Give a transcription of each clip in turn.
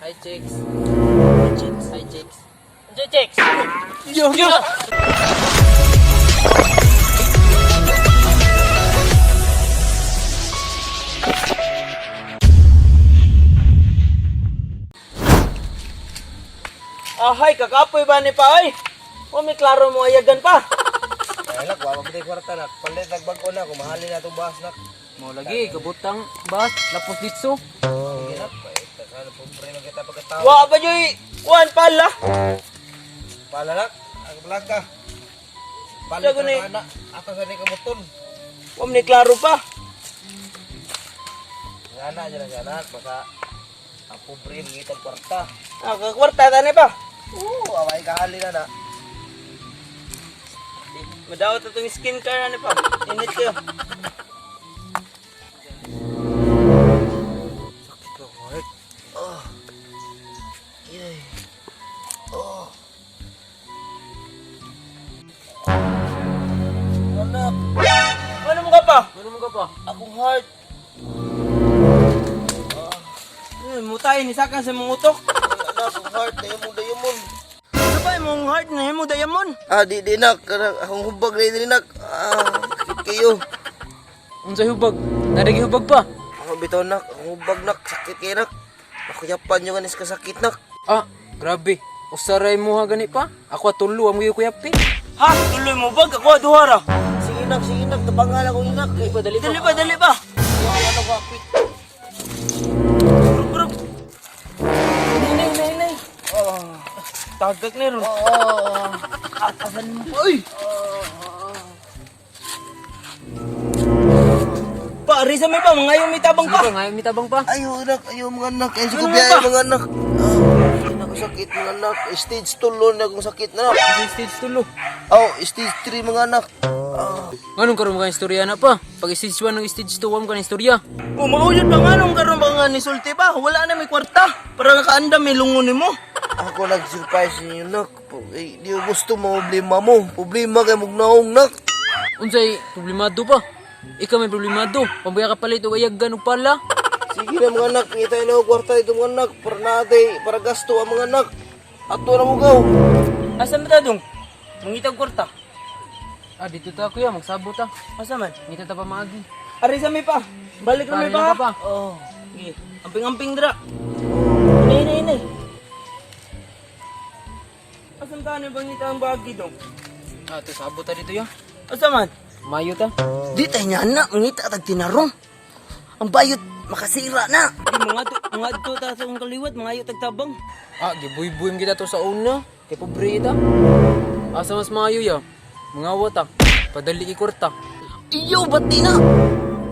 Hi, chicks. Hi, chicks. Hi, chicks. Hi, chicks. Yo, yo. Hay, kakapoy ba ni pa, ay? O, may klaro mo ayagan pa. Ay nak, wala pati kwarta nak. Palit nagbago na, kumahalin na itong bahas nak. Mo lagi, kabutang bas, lapos ditso. Sige nak, sana pumpre lang kita pagkatawa. Wa ba joy, kuan pala. Pala nak, ang vlog ka. Palit Sago ni- na anak, ato sa ni kabuton. O, may klaro pa. Ang anak dyan ang anak, baka ang pumpre lang itong kwarta. Kakakwarta tani pa. Oo, away kahalin na na. Madawat na itong skincare na pa. Init kayo. Sakit ko, heart. Oh. Yay. Oh. Anak, Ano mo ka pa? ano mo ka pa? Akong heart. Mutay, nisakan sa mga utok. Anak, akong heart, diamond. Ano ba yung heart na mo, diamond? Di nak, akong hubag na yun nak. Sakit kayo. Unsay hubag? Nadagi hubag pa. Ako bitaw nak, akong hubag nak, sakit kayo nak. Nakuyapan yung anis kasakit nak. Grabe. Usaray mo ha gani pa. Ako tulo ang mga kuyapi. Ha? Tuloy mo bag? Ako duhara. Sige nak, tabangan ako inak. Dali pa. Dali pa. Wala na kapit. Bro. Nay. Tagak na ron. Atasan mo pa. Uy! Risa may pa, mga yung may tabang pa. Ngayon may tabang pa. Ayaw mga anak. Ayaw Ano ko ba? biyahe mga anak. Ako sakit mga anak. Stage 2 na akong sakit na. Stage tulo. Stage 3 mga anak. Anong karoon mga istorya na pa? Pag stage 1 ng stage 2 ka na istorya. Mauyod pa nga anong karoon ba nga ni Sulti pa? Wala na may kwarta. Para nakaanda may lungon mo. Ako nag-surprise ninyo nak. Di ko gusto mo problema mo. Problema kayo magnaong nak. Unsay problemado pa? Ikaw may problemado. Pambaya ka pala ito ayagan o pala. Sige na mga anak. Ngitay na ako kwarta ito mga anak. Para natin, para gasto ang mga anak. Ato na mo gaw. Asa mo ta dong? Mangitag kwarta. Dito ta kuya, magsabot ta. Asa man? Ngita ta pa maagi. Ari sa may pa. Balik na may pa. Sige. Amping-amping dra. Inay. Asa mo ta na bang ngita ang bagi dong? Ito sabot ta dito ya. Asa man? Mayo ta. Di tayo niya anak. Ngita tag tinarong. Ang bayot makasira na. Di mga to ta sa kong kaliwat, mga ayo tagtabang. Gibuy-buy kita to sa una. Kay pobre ita. Asa mas maayo ya? Mga wata. Padali ikurta. Iyo, ba't di na?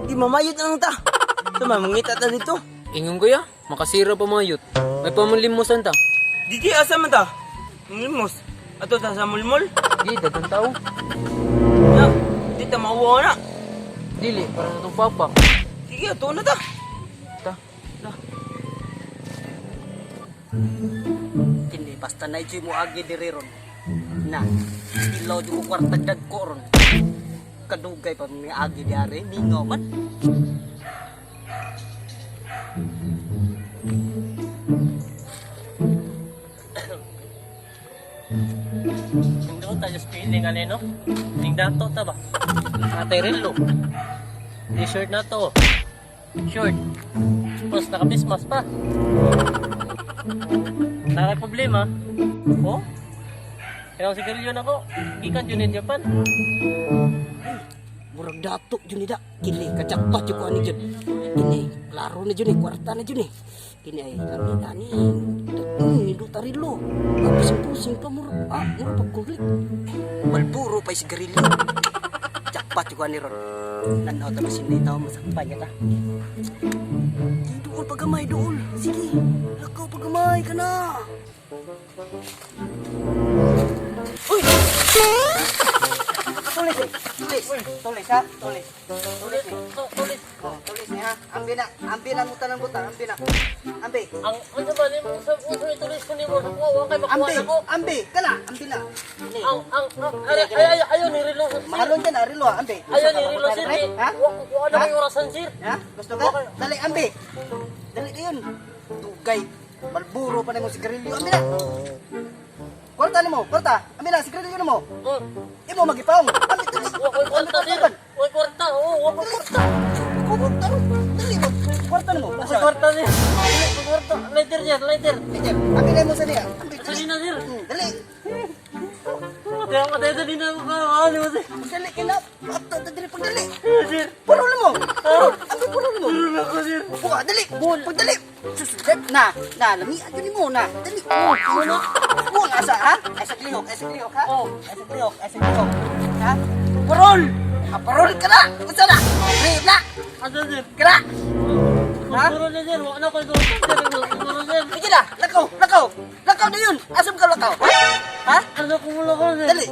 Di mamayot na lang ta. Tama, mangita ta dito. Ingon ko ya, makasira pa mayot. May pamanlimusan ta. Di asa man ta? Limos. Ato ta sa mulmol? Di, dagang tao. Ya, di ta mauwa na. Dili, para na itong papa. Sige, ato na ta. Hindi, basta na ito mo agi diri ron. Na, ilaw di ko kwartagdag ko ron. Kadugay pa mga agi diari, ningaw man. Tingnan tayo spelling ano, tingnan to ta ba? Ate Relo. T-shirt na to. Short. Tapos nakabismas pa. Nakay problema. Oh? Kaya ang sigarilyo na ko. Gikan yun in Japan. Murag dato jud da. Kini kajakpat jud ko ani jud. Kini klaro na jud ni kwarta na jud ni. Kini ay kami ani. Nido tarilo. Pusing-pusing ka murag murag pagkulit. Malburo pa sigarilyo. Jakpat jud ko ani ron. Nanaw ta masin ni tawo masakpan ka. Dool pagamay dool. Sige. Lakaw pagamay ka na. Uy! Tulis ha? Tulis. Tulis. Tulis niya ha? Ambi na mo tanang buta. Ambi na. Ambi. Ang ano ba ni mo sa tulis ko ni mo. Wa kay makuha na ko. Ambi. Kala. Ambi na. Ayaw ni Relo. Mahalon dyan ha. Rilo ha. Ambi. Ayaw ni Relo sir. Ha? Wa na may orasan sir. Ha? Gusto ka? Dali. Ambi. Dali yun. Tugay. Malburo pa nimo sigarilyo. Amin na. Kwarta nimo, kwarta. Amin na sigarilyo nimo. Imo magipawong. Amin dali. Wala kwarta sir. Wala kwarta. Oo, wala kwarta. Kwarta mo. Dali mo. Kwarta nimo. Wala kwarta sir. Wala kwarta. Lighter sir, lighter. Amin na mo sa niya. Dali na sir. Dali. Matay dali na ako. Ano mo sir? Dali kina. Ato dali pagdali. Sir. Puro mo. Amin puro mo. Tulong ako sir. Buka, dali. Pagdali. Susunod na. Lami ato nimo na. Dali. Ano? Buka asa ha? Ay sa klihok ha? Ay sa klihok. Ha? Parol. Parol ka na. Unsa na? Read na. Ano sir? Kira. Ha? Turo na sir. Wala ko ito. Turo sir. Sige na. Lakaw. Lakaw na yun. Asam ka lakaw. Ha? Ano ko mula ko sir? Dali.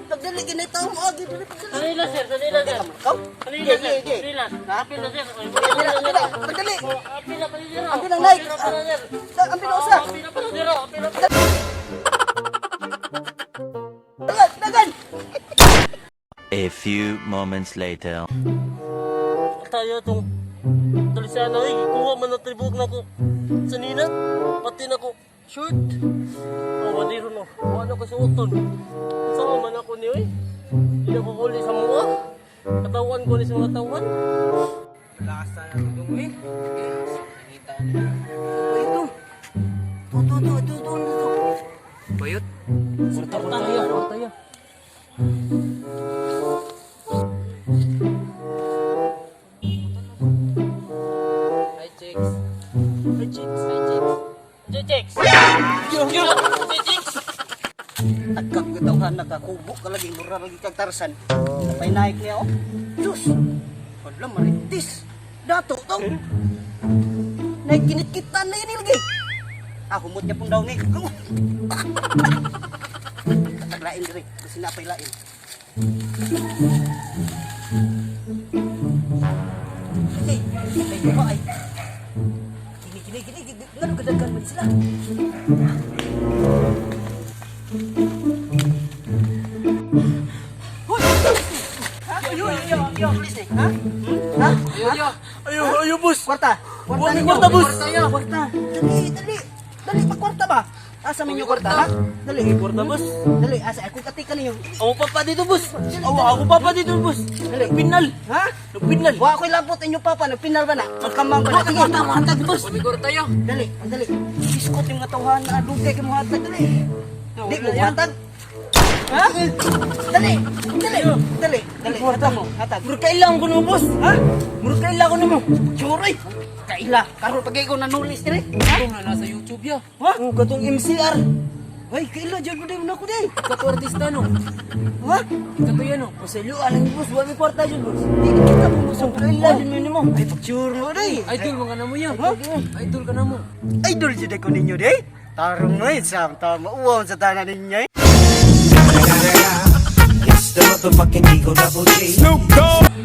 Pagdali kinito mo agi. Dali na sir. Dali na sir. Lakaw. Dali na sir. Dali na. Apil na sir. Pagdali. Apil na pala sir. Apil na like. Apil na pala sir. Ambil na usa. Apil na pala sir. Apil na pala. Dagan. A few moments later. Tayo itong tulisan na kuha man na tribog na ko sa nina. Pati na ko short. Waliro no. Wala ko suoton. Sama man ako ni oy. Hindi ako huli sa mga. Katawan ko ni sa mga tawan. Lasa na ito mo eh. Nakita nila. Ito. Ito. Bayot. Kwarta tayo. Hi, chicks. Chicks. Chicks. Nagkagutawhan nakakubo ka lagi mura lagi kag Tarzan. Napay naik niya oh. Diyos. Wala maritis. Dato to. Naik kinit-kitan na yun lagi. Humot niya pong daw ni. Kataglain diri. Kasi napay lain. Hey, may guba ay. Gini. Ngano gadagan man sila. Ayo, please eh. Ha? Ayo, boss. Kwarta. Kwarta, ninyo. boss. Kwarta. Dali, pagkwarta ba? Asa minyo kwarta, ha? Dali. Kwarta, boss. Dali, asa ako katika ninyo. Ako pa dito, boss. Ako pa dito, boss. Nagpinal. Ha? Nagpinal. Wa ako'y labot inyo papa, nagpinal ba na? Magkamang ba na? Sige. Matag, boss. Umigor tayo. Dali. Iskot yung natawhan na dugay kay mo hatag, dali. Di mo hatag. Ha? Dali. Kwarta mo, hatag. Muro kailangan ko mo, boss. Ha? Muro kailangan ko mo. Churay. Kaila, karo pagay ko nanulis dire. Ito na nasa YouTube ya. Ha? Katong MCR. Ay, kaila jud mo din ako din. Ikato artista, no? Ha? Ikato yan, no? Marcelo, alam mo, boss. Wala kwarta dyan, boss. Di kita mo mo sa Kailangan din mo. Ay, picture mo day. Idol mga na mo yan. Ha? Idol ka na mo. Idol jud ko ninyo day. Tarong mo sam tama uwan sa tanan ninyo. It's the motherfucking Eagle Double G.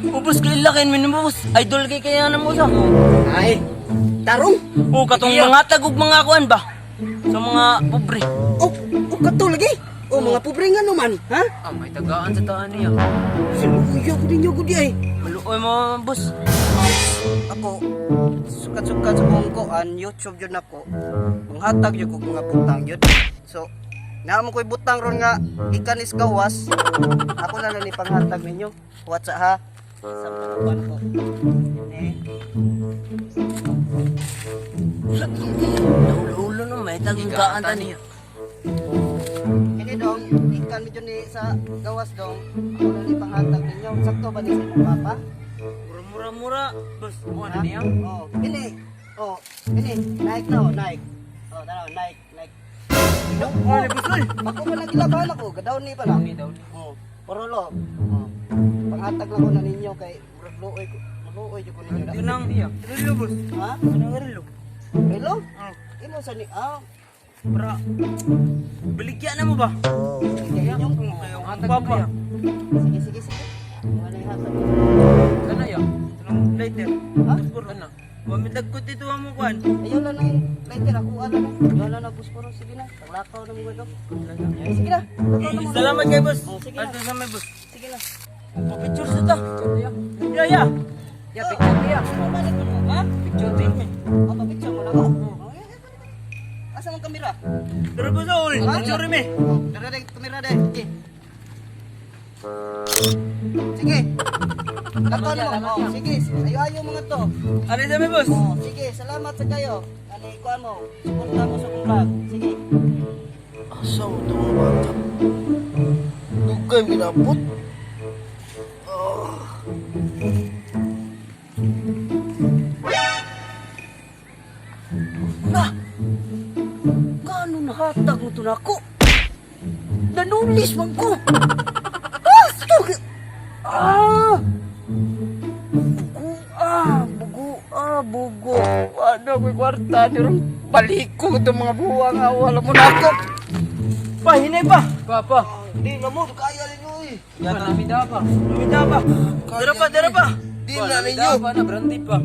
O, boss, kailangan mo, boss. Idol kay kaya na mo sa. Ay, tarong. O, katong mga tagog mga kuan ba? Sa mga pobre. Oh, kato lagi. Oh, mga pobre nga naman, ha? May tagaan sa taan niya. Sinuyo ko ninyo ko di ay. Maluoy mo, boss. Ako, sukat-sukat sa kong koan, YouTube yun ako. Manghatag yun ko mga butang yun. So, naman ko'y butang ron nga, ikanis gawas. Ako na lang ipanghatag ninyo. What's up ha? Sa panapan ko. Ulo no, may tagaan ta niya. Ini dong, ikan medyo ni sa gawas dong. Ako na lang ipanghatag ninyo. Sakto ba ni sa inyong papa? Mura-mura, boss. O, ano Ha? niya? Oh, ini. Oh, ini. Naik na, oh, naik. Oh, tanaw, naik. Oh, ano, boss, oy? Ako man lagi labahan ako, gadaw ni pala. Daw. Oh, parolo. Oh. Panghatag lang ko na ninyo kay murag luoy ko. Luoy jud ko ninyo. Yun ang relo, boss. Ha? Ano nga relo? Relo? Imo sa ni Para, baligyan na mo ba? Sige, Yung hatag papa. Sige. Wala yung hatag. Kana ya? Tanong lighter. Ha? Buspor na. Mamitagkot ito ang mukuan. Ayaw lang na yung lighter ako ala na. Wala na busporo sige na. Taglakaw na mo dok. Sige na. Lakaw na mo. Salamat kay boss. Oh, sige na. Ato sa may boss. Sige na. Picture sa ta. Ya. Ya, picture ya. Balik mo. Ha? Picture din me. Picture mo na ako. Oh, Asa ang kamera? Pero ba sa ul? Sorry me. Dara deh, kamera deh. Sige. Lakon mo. Oh, sige. Ayo-ayo mga to. Ano sa me, boss? Oh, sige. Salamat sa kayo. Ani kuan mo. Suporta mo sa kong vlog. Sige. Asa mo itong bata? Dugay ginabot. Na. Kano nahatag mo to nako? Nanulis man ko. Ah, sige. Ah. Bugo. Ano ko kwarta ni ron balik ko itong mga buwang wala mo nako. Pa, hinay pa. Pa. Di na mo, kaya ninyo eh. Yata namida pa. Dara pa. Di na ninyo. Pa na, brandy pa.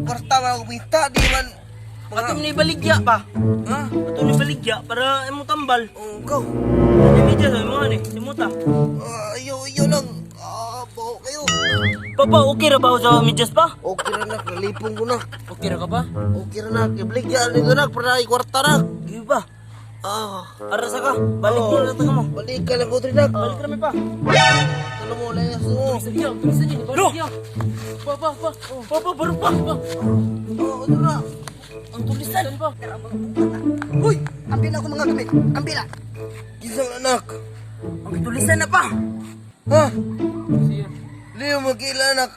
Kwarta man ako pita, di man. Ato ni baligya pa. Ha? Ato ni baligya para imo tambal. Go. Ano media sa mo ni? Simuta. Ayaw lang. Baho kayo. Papa, okay ra ba sa medyas pa? Okay na nak, nalipong ko na. Okay ra ka pa? Okay na nak, ibligyan nito nak, para ikwarta nak. Di ba? Arasa ka. Oh. Balik mo na mo. Balik ka lang ko nak. Balik kami pa. Kalau mo, layas mo. Tulisan niyo. Bro! Papa, baru pa. Ito na. Ang tulisan pa. Uy, ambil ako mga gamit. Ambil ah. Isang anak. Ang tulisan na pa. Ha? Liyo magkila anak.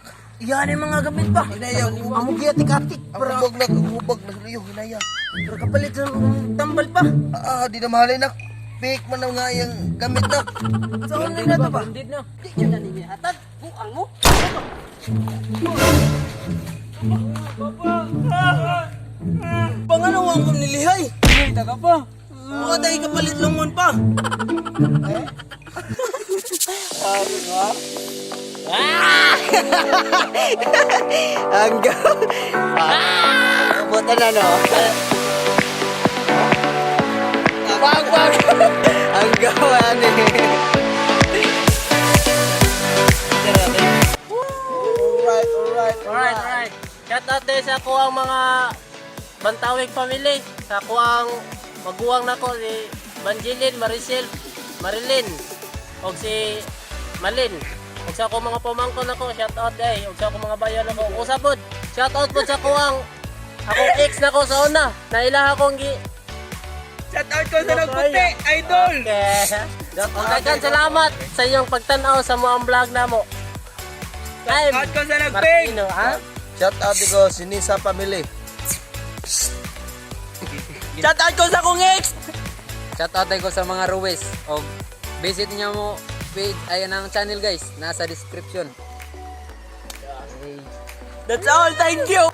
Yan ang mga gamit pa. Hinaya, Amo giya tikatik. hubag na liyo, hinaya. Pero kapalit sa tambal pa. Di na mahalin nak. Fake man ang nga yung gamit nak. Sa una na to pa. Branded na. Di yun na ninyo hatag. Buang mo. Pangalawa ko nilihay. Kita ka pa. Mga tayo kapalit lungon pa. Angga. Buat na no. Wag. Angga ani. Alright. Shout out din sa ako ang mga Bantawig family. Sa ako ang maguwang nako si Banjilin, Maricel, Marilyn, o si Malin. O sa ako mga pamangkon nako, shout out day. O sa ako mga bayan nako, usapod. Shout out po sa ako ang akong ex nako sa una. Nailaha akong Shout out ko sa nagputi, idol. Okay, salamat sa inyong pagtanaw sa mga vlog na mo. Shout out ko sa nagping. Martino, ha? Shout out ko Sinisa family. Shout out ko sa kong ex. Shoutout ko sa mga Ruwes. O visit niyo mo page, ayan ang channel guys. Nasa description. That's all, thank you.